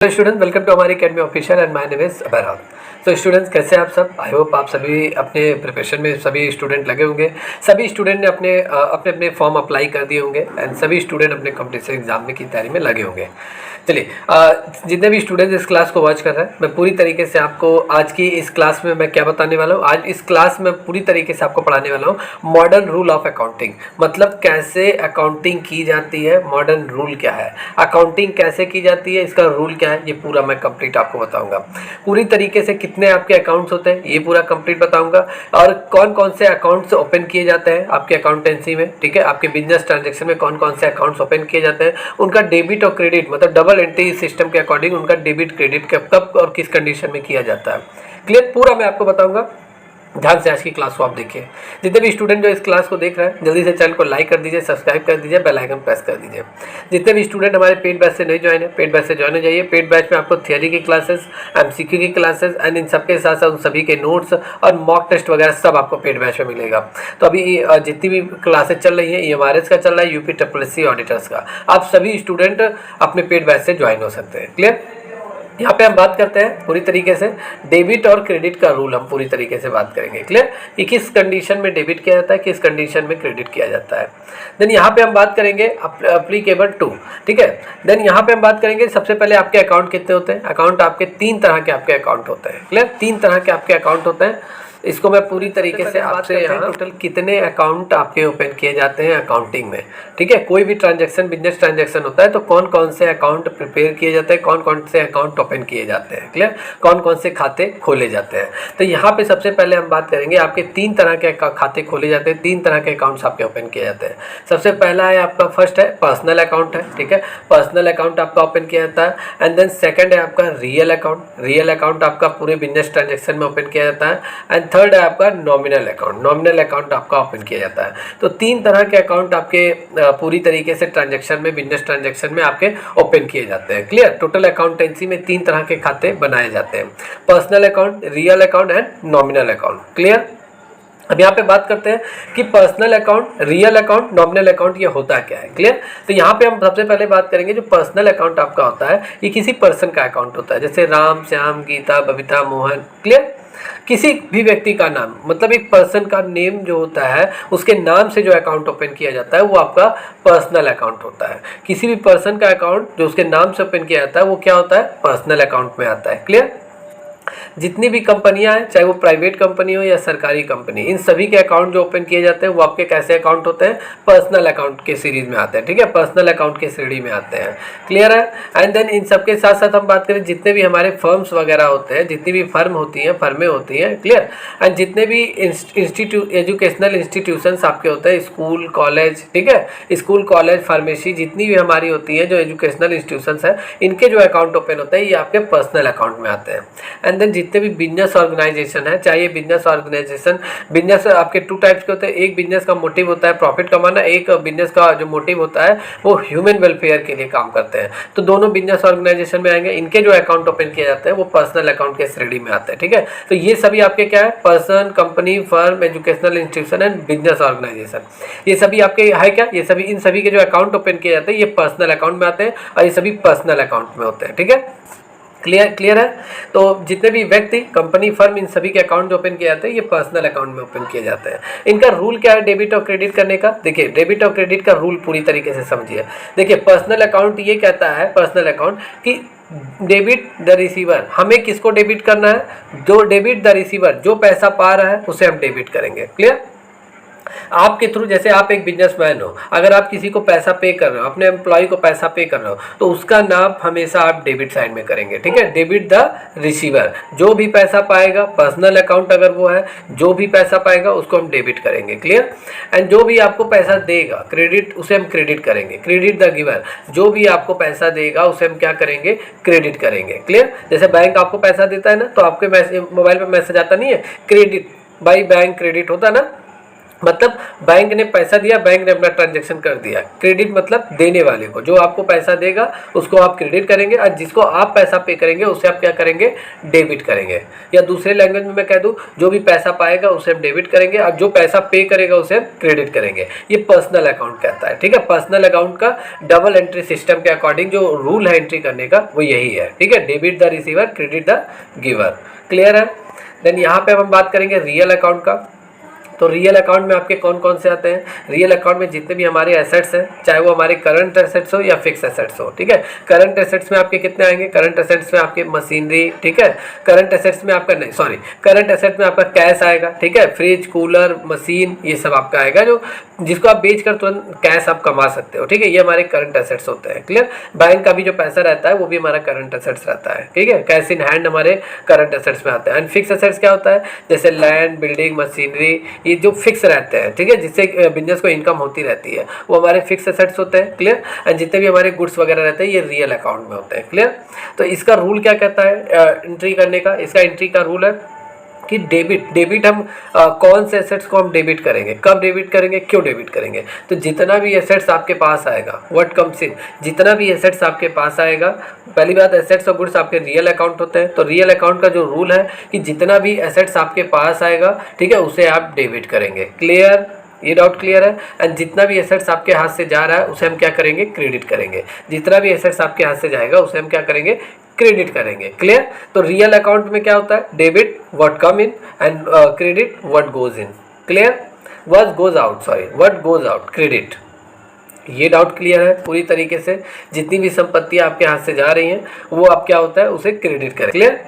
Student welcome to हमारी academy official and my name is Abair. तो students कैसे हैं आप सब? आई होप आप सभी अपने प्रिपरेशन में सभी स्टूडेंट लगे होंगे। सभी स्टूडेंट ने अपने अपने फॉर्म अप्लाई कर दिए होंगे एंड सभी स्टूडेंट अपने कॉम्पिटिशन एग्जाम में की तैयारी में लगे होंगे। चलिए, जितने भी स्टूडेंट्स इस क्लास को वॉच कर रहे हैं, मैं पूरी तरीके से आपको आज की इस क्लास में मैं क्या बताने वाला हूँ। आज इस क्लास में पूरी तरीके से आपको पढ़ाने वाला हूँ मॉडर्न रूल ऑफ अकाउंटिंग, मतलब कैसे अकाउंटिंग की जाती है, मॉडर्न रूल क्या है, अकाउंटिंग कैसे की जाती है, इसका रूल क्या है, ये पूरा मैं कंप्लीट आपको बताऊंगा। पूरी तरीके से कितने आपके अकाउंट्स होते हैं ये पूरा कंप्लीट बताऊंगा, और कौन कौन से अकाउंट्स ओपन किए जाते हैं आपके अकाउंटेंसी में, ठीक है। आपके बिजनेस ट्रांजेक्शन में कौन कौन से अकाउंट्स ओपन किए जाते हैं, उनका डेबिट और क्रेडिट, मतलब डबल एंट्री सिस्टम के अकॉर्डिंग उनका डेबिट क्रेडिट कब और किस कंडीशन में किया जाता है, क्लियर पूरा मैं आपको बताऊंगा। ध्यान से आज की क्लास को आप देखिए। जितने भी स्टूडेंट जो इस क्लास को देख रहे हैं जल्दी से चैनल को लाइक कर दीजिए, सब्सक्राइब कर दीजिए, बेल आइकन प्रेस कर दीजिए। जितने भी स्टूडेंट हमारे पेड बैच से नहीं ज्वाइन है, पेड बैच से ज्वाइन हो जाइए। पेड बैच में आपको थियरी की क्लासेस, एमसीक्यू की क्लासेस एंड इन सबके साथ साथ उन सभी के नोट्स और मॉक टेस्ट वगैरह सब आपको पेड बैच में मिलेगा। तो अभी जितनी भी क्लासेस चल रही है, EMRS का चल रहा है, UPSSC ऑडिटर्स का, आप सभी स्टूडेंट अपने पेड बैच से ज्वाइन हो सकते हैं, क्लियर। यहाँ पे हम बात करते हैं पूरी तरीके से डेबिट और क्रेडिट का रूल, हम पूरी तरीके से बात करेंगे, क्लियर। ये किस कंडीशन में डेबिट किया जाता है, किस कंडीशन में क्रेडिट किया जाता है। देन यहाँ पे हम बात करेंगे अप्लीकेबल टू, ठीक है। देन यहाँ पे हम बात करेंगे सबसे पहले आपके अकाउंट कितने होते हैं। अकाउंट आपके 3 तरह के आपके अकाउंट होते हैं, क्लियर। 3 तरह के आपके अकाउंट होते हैं। इसको मैं पूरी तरीके से आपसे यहाँ टोटल कितने अकाउंट आपके ओपन किए जाते हैं अकाउंटिंग में, ठीक है। कोई भी ट्रांजैक्शन, बिजनेस ट्रांजैक्शन होता है तो कौन कौन से अकाउंट प्रिपेयर किए जाते हैं, कौन कौन से अकाउंट ओपन किए जाते हैं, क्लियर, कौन कौन से खाते खोले जाते हैं। तो यहाँ पे सबसे पहले हम बात करेंगे आपके 3 तरह के खाते खोले जाते हैं, 3 तरह के अकाउंट्स आपके ओपन किए जाते हैं। सबसे पहला है आपका फर्स्ट है पर्सनल अकाउंट है, ठीक है। पर्सनल अकाउंट आपका ओपन किया जाता है। एंड देन सेकंड है आपका रियल अकाउंट, रियल अकाउंट आपका पूरे बिजनेस ट्रांजैक्शन में ओपन किया जाता है। एंड थर्ड है आपका नॉमिनल अकाउंट, नॉमिनल अकाउंट आपका ओपन किया जाता है। तो 3 तरह के अकाउंट आपके पूरी तरीके से ट्रांजैक्शन में, बिजनेस ट्रांजैक्शन में आपके ओपन किए जाते हैं, क्लियर। टोटल अकाउंटेंसी में 3 तरह के खाते बनाए जाते हैं, personal account, real account and nominal account, clear. अब यहाँ पे बात करते हैं कि personal account, real account, nominal account ये होता क्या है, क्लियर। तो यहाँ पे हम सबसे पहले बात करेंगे जो पर्सनल अकाउंट आपका होता है, ये किसी पर्सन का अकाउंट होता है, जैसे राम, श्याम, गीता, बबीता, मोहन, क्लियर। किसी भी व्यक्ति का नाम, मतलब एक पर्सन का नेम जो होता है उसके नाम से जो अकाउंट ओपन किया जाता है वो आपका पर्सनल अकाउंट होता है। किसी भी पर्सन का अकाउंट जो उसके नाम से ओपन किया जाता है वो क्या होता है, पर्सनल अकाउंट में आता है, क्लियर। जितनी भी कंपनियां हैं, चाहे वो प्राइवेट कंपनी हो या सरकारी कंपनी, इन सभी के अकाउंट जो ओपन किए जाते हैं वो आपके कैसे अकाउंट होते हैं, पर्सनल अकाउंट के सीरीज में आते हैं, ठीक है, पर्सनल अकाउंट के श्रेणी में आते हैं, क्लियर है। एंड देन इन सबके साथ साथ हम बात करें जितने भी हमारे फर्म्स वगैरह होते हैं, जितनी भी फर्म होती हैं, फर्में होती हैं, क्लियर। एंड जितने भी एजुकेशनल इंस्टीट्यूशंस आपके होते हैं, स्कूल, कॉलेज, ठीक है, स्कूल, कॉलेज, फार्मेसी, जितनी भी हमारी होती है जो एजुकेशनल इंस्टीट्यूशंस हैं, इनके जो अकाउंट ओपन होते हैं ये आपके पर्सनल अकाउंट में आते हैं। एंड देन जितने भी बिजनेस ऑर्गेनाइजेशन है, चाहे बिजनेस ऑर्गेनाइजेशन, बिजनेस आपके 2 टाइप्स के होते हैं। एक बिजनेस का मोटिव होता है प्रॉफिट कमाना, एक बिजनेस का जो मोटिव होता है वो ह्यूमन वेलफेयर के लिए काम करते हैं। तो दोनों बिजनेस ऑर्गेनाइजेशन में आएंगे, इनके जो अकाउंट ओपन किए जाते हैं वो पर्सनल अकाउंट के श्रेणी में आते हैं, ठीक है। तो ये सभी आपके क्या है, person, company, firm, educational institution and business organisation, ये सभी आपके है क्या, ये सभी, इन सभी के जो अकाउंट ओपन किए जाते हैं ये पर्सनल अकाउंट में आते हैं और ये सभी पर्सनल अकाउंट में होते हैं, ठीक है, क्लियर है। तो जितने भी व्यक्ति, कंपनी, फर्म, इन सभी के अकाउंट जो ओपन किए जाते हैं ये पर्सनल अकाउंट में ओपन किए जाते हैं। इनका रूल क्या है डेबिट और क्रेडिट करने का, देखिए डेबिट और क्रेडिट का रूल पूरी तरीके से समझिए। देखिए पर्सनल अकाउंट ये कहता है, पर्सनल अकाउंट कि डेबिट द रिसीवर, हमें किसको डेबिट करना है, जो डेबिट द रिसीवर, जो पैसा पा रहा है उसे हम डेबिट करेंगे, क्लियर। आपके थ्रू, जैसे आप एक बिजनेसमैन हो, अगर आप किसी को पैसा पे कर रहे हो, अपने एम्प्लॉय को पैसा पे कर रहे हो, तो उसका नाम हमेशा आप डेबिट साइड में करेंगे, ठीक है, डेबिट द रिसीवर। जो भी पैसा पाएगा, पर्सनल अकाउंट अगर वो है, जो भी पैसा पाएगा उसको हम डेबिट करेंगे, क्लियर। एंड जो भी आपको पैसा देगा, क्रेडिट, उसे हम क्रेडिट करेंगे, क्रेडिट द गिवर। जो भी आपको पैसा देगा उसे हम क्या करेंगे, क्रेडिट करेंगे, क्लियर। जैसे बैंक आपको पैसा देता है ना, तो आपके मोबाइल पर मैसेज आता नहीं है, क्रेडिट बाई बैंक क्रेडिट होता है ना, मतलब बैंक ने पैसा दिया, बैंक ने अपना ट्रांजैक्शन कर दिया। क्रेडिट मतलब देने वाले को, जो आपको पैसा देगा उसको आप क्रेडिट करेंगे, और जिसको आप पैसा पे करेंगे उसे आप क्या करेंगे, डेबिट करेंगे। या दूसरे लैंग्वेज में मैं कह दूं, जो भी पैसा पाएगा उसे हम डेबिट करेंगे, और जो पैसा पे करेगा उसे हम क्रेडिट करेंगे। ये पर्सनल अकाउंट कहता है, ठीक है। पर्सनल अकाउंट का डबल एंट्री सिस्टम के अकॉर्डिंग जो रूल है एंट्री करने का वो यही है, ठीक है। Debit the receiver, credit the giver. Clear है। देन यहाँ पे हम बात करेंगे रियल अकाउंट का। तो रियल अकाउंट में आपके कौन कौन से आते हैं? रियल अकाउंट में जितने भी हमारे एसेट्स हैं, चाहे वो हमारे करंट एसेट्स हो या फिक्स एसेट्स हो, ठीक है। करंट एसेट्स में आपके कितने आएंगे? करंट एसेट्स में आपके मशीनरी, ठीक है। करंट एसेट्स में आपका नहीं, सॉरी, करंट एसेट में आपका कैश आएगा, ठीक है। फ्रिज, कूलर, मशीन, ये सब आपका आएगा, जो जिसको आप बेचकर तुरंत कैश आप कमा सकते हो, ठीक है। ये हमारे करंट एसेट्स होते हैं। क्लियर। बैंक का भी जो पैसा रहता है वो भी हमारा करंट एसेट्स रहता है, ठीक है। कैश इन हैंड हमारे करंट एसेट्स में आते हैं। एंड फिक्स एसेट्स क्या होता है? जैसे लैंड, बिल्डिंग, मशीनरी, ये जो फिक्स रहते हैं, ठीक है, जिससे बिजनेस को इनकम होती रहती है, वो हमारे फिक्स एसेट्स होते हैं। क्लियर। एंड जितने भी हमारे गुड्स वगैरह रहते हैं ये रियल अकाउंट में होते हैं। क्लियर। तो इसका रूल क्या कहता है एंट्री करने का? इसका एंट्री का रूल है कि डेबिट हम कौन से एसेट्स को हम डेबिट करेंगे, कब डेबिट करेंगे, क्यों डेबिट करेंगे? तो जितना भी एसेट्स आपके पास आएगा, व्हाट कम्स इन, जितना भी एसेट्स आपके पास आएगा, पहली बात, एसेट्स और गुड्स आपके रियल अकाउंट होते हैं। तो रियल अकाउंट का जो रूल है कि जितना भी एसेट्स आपके पास आएगा, ठीक है, उसे आप डेबिट करेंगे। क्लियर। ये डाउट क्लियर है। एंड जितना भी एसेट्स आपके हाथ से जा रहा है उसे हम क्या करेंगे, क्रेडिट करेंगे। जितना भी एसेट्स आपके हाथ से जाएगा उसे हम क्या करेंगे, क्रेडिट करेंगे। क्लियर। तो रियल अकाउंट में क्या होता है? Debit what come in and credit what goes in. Clear. What goes out, sorry, what goes out, credit. ये डाउट क्लियर है पूरी तरीके से। जितनी भी संपत्तियां आपके हाथ से जा रही हैं वो आप क्या होता है, उसे क्रेडिट करें। क्लियर।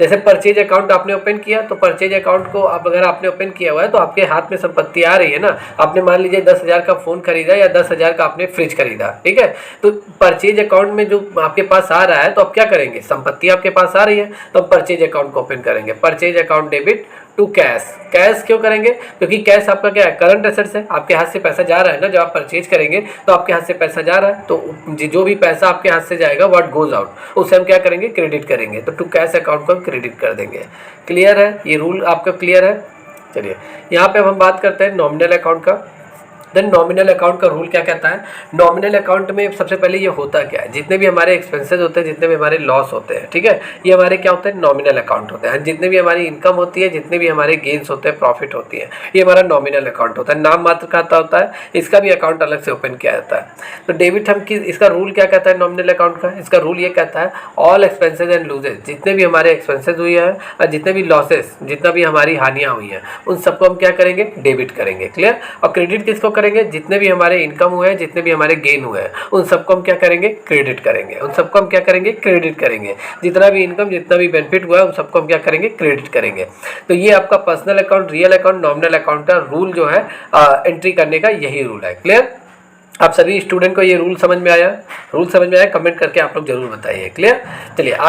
जैसे परचेज अकाउंट आपने ओपन किया, तो परचेज अकाउंट को आप अगर आपने ओपन किया हुआ है तो आपके हाथ में संपत्ति आ रही है ना। आपने मान लीजिए 10,000 का फ़ोन खरीदा या 10,000 का आपने फ्रिज खरीदा, ठीक है। तो परचेज अकाउंट में जो आपके पास आ रहा है तो आप क्या करेंगे, संपत्ति आपके पास आ रही है तो आप परचेज अकाउंट को ओपन करेंगे। Purchase account debit to cash. Cash क्यों करेंगे? क्योंकि कैश आपका क्या है, करंट एसेट्स है। आपके हाथ से पैसा जा रहा है ना, जब आप परचेज करेंगे तो आपके हाथ से पैसा जा रहा है, तो जो भी पैसा आपके हाथ से जाएगा व्हाट गोज आउट उसे हम क्या करेंगे, क्रेडिट करेंगे। तो टू कैश अकाउंट को हम क्रेडिट कर देंगे। क्लियर है। ये रूल आपका क्लियर है। चलिए यहाँ पे हम बात करते हैं नॉमिनल अकाउंट का। देन नॉमिनल अकाउंट का रूल क्या कहता है? नॉमिनल अकाउंट में सबसे पहले ये होता क्या है, जितने भी हमारे एक्सपेंसेस होते हैं, जितने भी हमारे लॉस होते हैं, ठीक है, ये हमारे क्या होते हैं, नॉमिनल अकाउंट होते हैं। जितने भी हमारी इनकम होती है, जितने भी हमारे गेन्स होते हैं, प्रॉफिट होती है, ये हमारा नॉमिनल अकाउंट होता है। नाम मात्र खाता होता है, इसका भी अकाउंट अलग से ओपन किया जाता है। तो डेबिट हम इसका रूल क्या कहता है नॉमिनल अकाउंट का? इसका रूल ये कहता है ऑल एक्सपेंसेज एंड लूजेज, जितने भी हमारे एक्सपेंसेज हुए हैं और जितने भी लॉसेस, जितना भी हमारी हानियाँ हुई हैं, उन सबको हम क्या करेंगे, डेबिट करेंगे। क्लियर। और क्रेडिट किसको करेंगे? जितने भी हमारे इनकम हुए हैं, जितने भी हमारे गेन हुए हैं, उन सबको हम क्या करेंगे, क्रेडिट करेंगे। उन सबको हम क्या करेंगे, क्रेडिट करेंगे। जितना भी इनकम, जितना भी बेनिफिट हुआ है, उन सबको हम क्या करेंगे, क्रेडिट करेंगे। तो ये आपका personal account, real account, nominal account का रूल जो है एंट्री करने का यही रूल है। क्लियर। आप सभी स्टूडेंट को ये रूल समझ में आया? रूल समझ में आया? कमेंट करके आप लोग जरूर बताइए। क्लियर।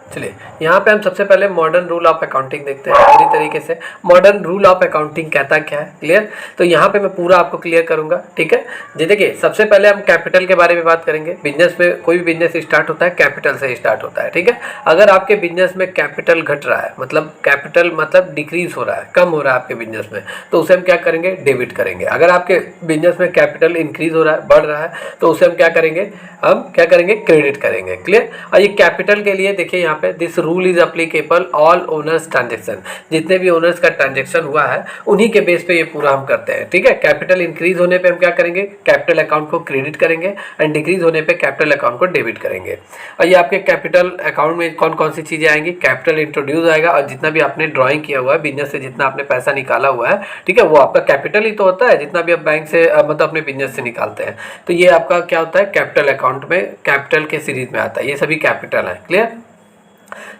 चलिए यहाँ पे हम सबसे पहले मॉडर्न रूल ऑफ अकाउंटिंग देखते हैं पूरी तरीके से। मॉडर्न रूल ऑफ अकाउंटिंग कहता क्या है? क्लियर। तो यहाँ पे मैं पूरा आपको क्लियर करूंगा, ठीक है। जी देखिए, सबसे पहले हम कैपिटल के बारे में बात करेंगे। बिजनेस में कोई भी बिजनेस स्टार्ट होता है कैपिटल से स्टार्ट होता है, ठीक है। अगर आपके बिजनेस में कैपिटल घट रहा है, मतलब कैपिटल मतलब डिक्रीज हो रहा है, कम हो रहा है आपके बिजनेस में, तो उसे हम क्या करेंगे, डेबिट करेंगे। अगर आपके बिजनेस में कैपिटल इंक्रीज हो रहा है, बढ़ रहा है, तो उसे हम क्या करेंगे, क्रेडिट करेंगे। क्लियर। और ये कैपिटल के लिए देखिए यहाँ पे this rule is applicable all owners transaction, जितने भी ओनर्स का ट्रांजेक्शन हुआ है उन्हीं के बेस पे ये पूरा हम करते हैं, ठीक है। कैपिटल इंक्रीज होने पे हम क्या करेंगे, कैपिटल अकाउंट को क्रेडिट करेंगे, एंड डिक्रीज होने पे कैपिटल अकाउंट को डेबिट करेंगे। और ये आपके कैपिटल अकाउंट में कौन कौन सी चीजें आएंगी, कैपिटल इंट्रोड्यूस आएगा, और जितना भी आपने ड्रॉइंग किया हुआ है बिजनेस से, जितना आपने पैसा निकाला हुआ है, ठीक है, वो आपका कैपिटल ही तो होता है, जितना भी आप बैंक से मतलब अपने बिजनेस से निकालते हैं। तो ये आपका क्या होता है, कैपिटल अकाउंट में, कैपिटल के सीरीज में आता है, ये सभी कैपिटल है। क्लियर।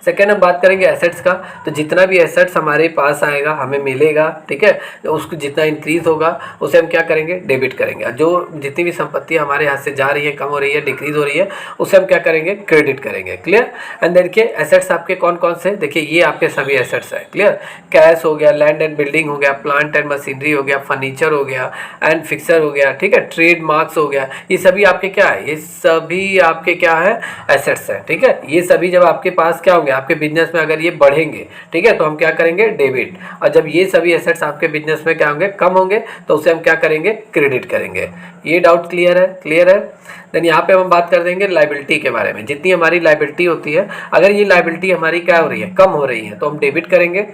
सेकेंड हम बात करेंगे एसेट्स का। तो जितना भी एसेट्स हमारे पास आएगा, हमें मिलेगा, ठीक है, तो उसको जितना इंक्रीज होगा उसे हम क्या करेंगे, डेबिट करेंगे। जो जितनी भी संपत्ति हमारे हाथ से जा रही है, कम हो रही है, डिक्रीज हो रही है, उसे हम क्या करेंगे, क्रेडिट करेंगे। क्लियर। एंड देखिए एसेट्स आपके कौन कौन से, देखिए ये आपके सभी एसेट्स हैं। क्लियर। कैश हो गया, लैंड एंड बिल्डिंग हो गया, प्लांट एंड मशीनरी हो गया, फर्नीचर हो गया, एंड फिक्सर हो गया, ठीक है, ट्रेड मार्क्स हो गया, ये सभी आपके क्या है, ये सभी आपके क्या है, एसेट्स है, ठीक है। ये सभी जब आपके पास पास क्या होंगे, आपके बिजनेस में अगर ये बढ़ेंगे, ठीक है, तो हम क्या करेंगे, डेबिट। और जब ये सभी एसेट्स आपके बिजनेस में क्या होंगे, कम होंगे, तो उसे हम क्या करेंगे, क्रेडिट करेंगे। ये डाउट क्लियर है? क्लियर है। देन यहाँ पे हम बात कर देंगे लाइबिलिटी के बारे में। जितनी हमारी लाइबिलिटी होती है, अगर ये लाइबिलिटी हमारी क्या हो रही है, कम हो रही है, तो हम डेबिट करेंगे।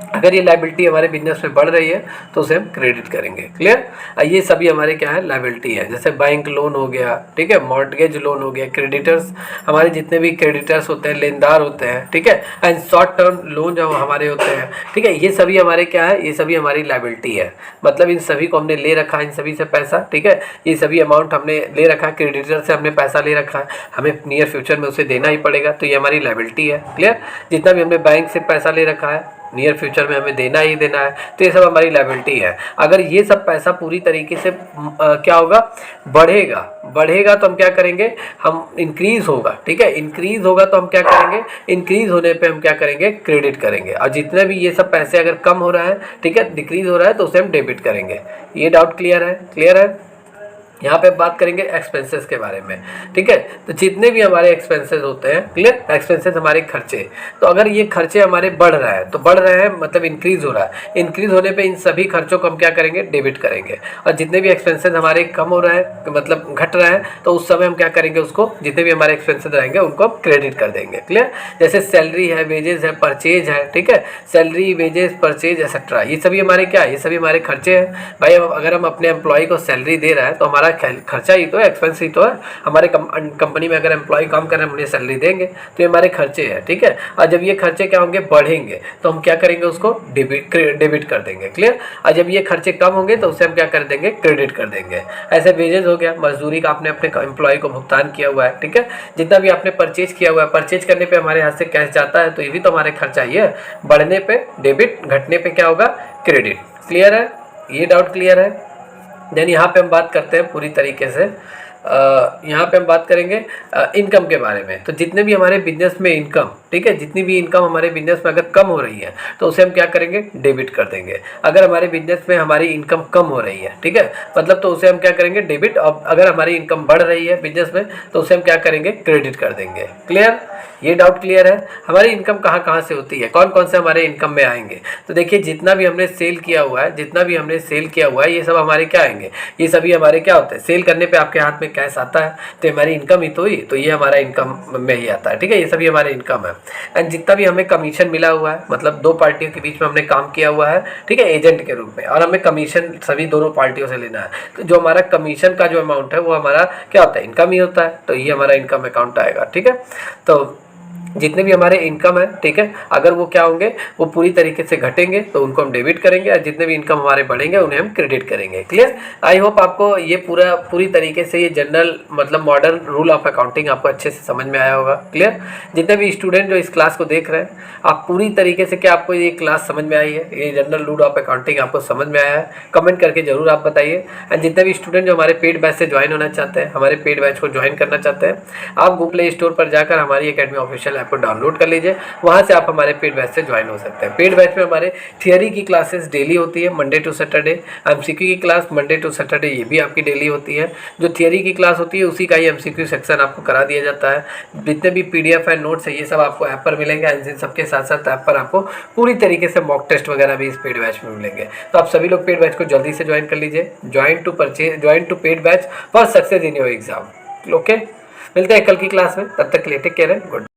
अगर ये लाइबिलिटी हमारे बिजनेस में बढ़ रही है तो उसे हम क्रेडिट करेंगे। क्लियर। ये सभी हमारे क्या है, लाइबिलिटी है। जैसे बैंक लोन हो गया, ठीक है, मॉर्टगेज लोन हो गया, क्रेडिटर्स, हमारे जितने भी क्रेडिटर्स होते हैं, लेनदार होते हैं, ठीक है, एंड शॉर्ट टर्म लोन जो हमारे होते हैं, ठीक है, ये सभी हमारे क्या है, ये सभी हमारी लाइबिलिटी है। मतलब इन सभी को हमने ले रखा है, इन सभी से पैसा, ठीक है, ये सभी अमाउंट हमने ले रखा है, क्रेडिटर से हमने पैसा ले रखा है, हमें नियर फ्यूचर में उसे देना ही पड़ेगा, तो ये हमारी लाइबिलिटी है। क्लियर। जितना भी हमने बैंक से पैसा ले रखा है, नियर फ्यूचर में हमें देना ही देना है, तो ये सब हमारी लायबिलिटी है। अगर ये सब पैसा पूरी तरीके से क्या होगा, बढ़ेगा तो हम क्या करेंगे, हम इंक्रीज होगा, ठीक है, इंक्रीज होगा तो हम क्या करेंगे, इंक्रीज होने पे हम क्या करेंगे, क्रेडिट करेंगे। और जितने भी ये सब पैसे अगर कम हो रहा है, ठीक है, डिक्रीज हो रहा है, तो उसे हम डेबिट करेंगे। ये डाउट क्लियर है? क्लियर है। यहाँ पे बात करेंगे एक्सपेंसेस के बारे में, ठीक है। तो जितने भी हमारे एक्सपेंसेस होते हैं, क्लियर, एक्सपेंसेस हमारे खर्चे, तो अगर ये खर्चे हमारे बढ़ रहा है, तो बढ़ रहे हैं मतलब इंक्रीज हो रहा है, इंक्रीज होने पे इन सभी खर्चों को हम क्या करेंगे, डेबिट करेंगे। और जितने भी एक्सपेंसेस हमारे कम हो रहा है, मतलब घट रहा है, तो उस समय हम क्या करेंगे, उसको जितने भी हमारे एक्सपेंसेस रहेंगे उनको हम क्रेडिट कर देंगे। क्लियर। जैसे सैलरी है, वेजेस है, परचेज है, ठीक है, सैलरी, वेजेस, परचेज एक्सेट्रा, ये सभी हमारे क्या है, ये सभी हमारे खर्चे हैं। भाई अगर हम अपने एम्प्लॉय को सैलरी दे रहा है तो हमारा खर्चा ही तो है, एक्सपेंस ही तो है। हमारे कंपनी में अगर एम्प्लॉय काम कर रहे हैं, उन्हें सैलरी देंगे, तो ये हमारे खर्चे हैं, ठीक है। और जब ये खर्चे क्या होंगे, बढ़ेंगे, तो हम क्या करेंगे, उसको डेबिट कर देंगे। क्लियर। और जब ये खर्चे कम होंगे तो उसे हम क्या कर देंगे, क्रेडिट कर देंगे। ऐसे वेजेस हो गया, मजदूरी का आपने अपने एम्प्लॉय को भुगतान किया हुआ है, ठीक है, जितना भी आपने परचेज किया हुआ है, परचेज करने पर हमारे हाथ से कैश जाता है, तो ये भी तो हमारे खर्चा ही है। बढ़ने पर डेबिट, घटने पर क्या होगा, क्रेडिट। क्लियर है। ये डाउट क्लियर है। देन यहाँ पे हम बात करते हैं पूरी तरीके से, यहाँ पे हम बात करेंगे इनकम के बारे में। तो जितने भी हमारे बिजनेस में इनकम, ठीक है, जितनी भी इनकम हमारे बिजनेस में अगर कम हो रही है, तो उसे हम क्या करेंगे, डेबिट कर देंगे। अगर हमारे बिजनेस में हमारी इनकम कम हो रही है, ठीक है, मतलब तो उसे हम क्या करेंगे, डेबिट। और अगर हमारी इनकम बढ़ रही है बिजनेस में, तो उसे हम क्या करेंगे, क्रेडिट कर देंगे। क्लियर। ये डाउट क्लियर है। हमारी इनकम कहाँ कहाँ से होती है, कौन कौन से हमारे इनकम में आएंगे, तो देखिए जितना भी हमने सेल किया हुआ है, जितना भी हमने सेल किया हुआ है, ये सब हमारे क्या आएंगे, ये सभी हमारे क्या होते हैं, सेल करने पे आपके हाथ में कैश आता है, तो हमारी इनकम ही तो हुई, तो ये हमारा इनकम में ही आता है, ठीक है, ये सभी हमारे इनकम है। एंड जितना भी हमें कमीशन मिला हुआ है, मतलब दो पार्टियों के बीच में हमने काम किया हुआ है, ठीक है, एजेंट के रूप में, और हमें कमीशन सभी दोनों पार्टियों से लेना है, तो जो हमारा कमीशन का जो अमाउंट है वो हमारा क्या होता है, इनकम ही होता है, तो ये हमारा इनकम अकाउंट आएगा। ठीक है, तो जितने भी हमारे इनकम है, ठीक है, अगर वो क्या होंगे, वो पूरी तरीके से घटेंगे तो उनको हम डेबिट करेंगे, और जितने भी इनकम हमारे बढ़ेंगे उन्हें हम क्रेडिट करेंगे। क्लियर। आई होप आपको ये पूरी तरीके से ये जनरल मतलब मॉडर्न रूल ऑफ अकाउंटिंग आपको अच्छे से समझ में आया होगा। क्लियर। जितने भी स्टूडेंट जो इस क्लास को देख रहे हैं, आप पूरी तरीके से क्या आपको ये क्लास समझ में आई है, ये जनरल रूल ऑफ अकाउंटिंग आपको समझ में आया है, कमेंट करके जरूर आप बताइए। एंड जितने भी स्टूडेंट जो हमारे पेड बैच से ज्वाइन होना चाहते हैं, हमारे पेड बैच को ज्वाइन करना चाहते हैं, आप गूगल प्ले स्टोर पर जाकर हमारी एकेडमी ऑफिशियल ऐप को डाउनलोड कर लीजिए, वहाँ से आप हमारे पेड बैच से ज्वाइन हो सकते हैं। पेड बैच में हमारे थियरी की क्लासेस डेली होती है, मंडे टू सैटरडे, एमसीक्यू की क्लास मंडे टू सैटरडे ये भी आपकी डेली होती है। जो थियरी की क्लास होती है उसी का ही एमसीक्यू सेक्शन आपको करा दिया जाता है। जितने भी पीडीएफ है, नोट्स है, ये सब आपको ऐप पर मिलेंगे। इन सबके साथ साथ ऐप पर आपको पूरी तरीके से मॉक टेस्ट वगैरह भी इस पेड बैच में मिलेंगे। तो आप सभी लोग पेड बैच को जल्दी से ज्वाइन कर लीजिए। Join to paid batch for success in your exam. Okay, मिलते हैं कल की क्लास में, तब तक के लिए टेक केयर एंड गुड।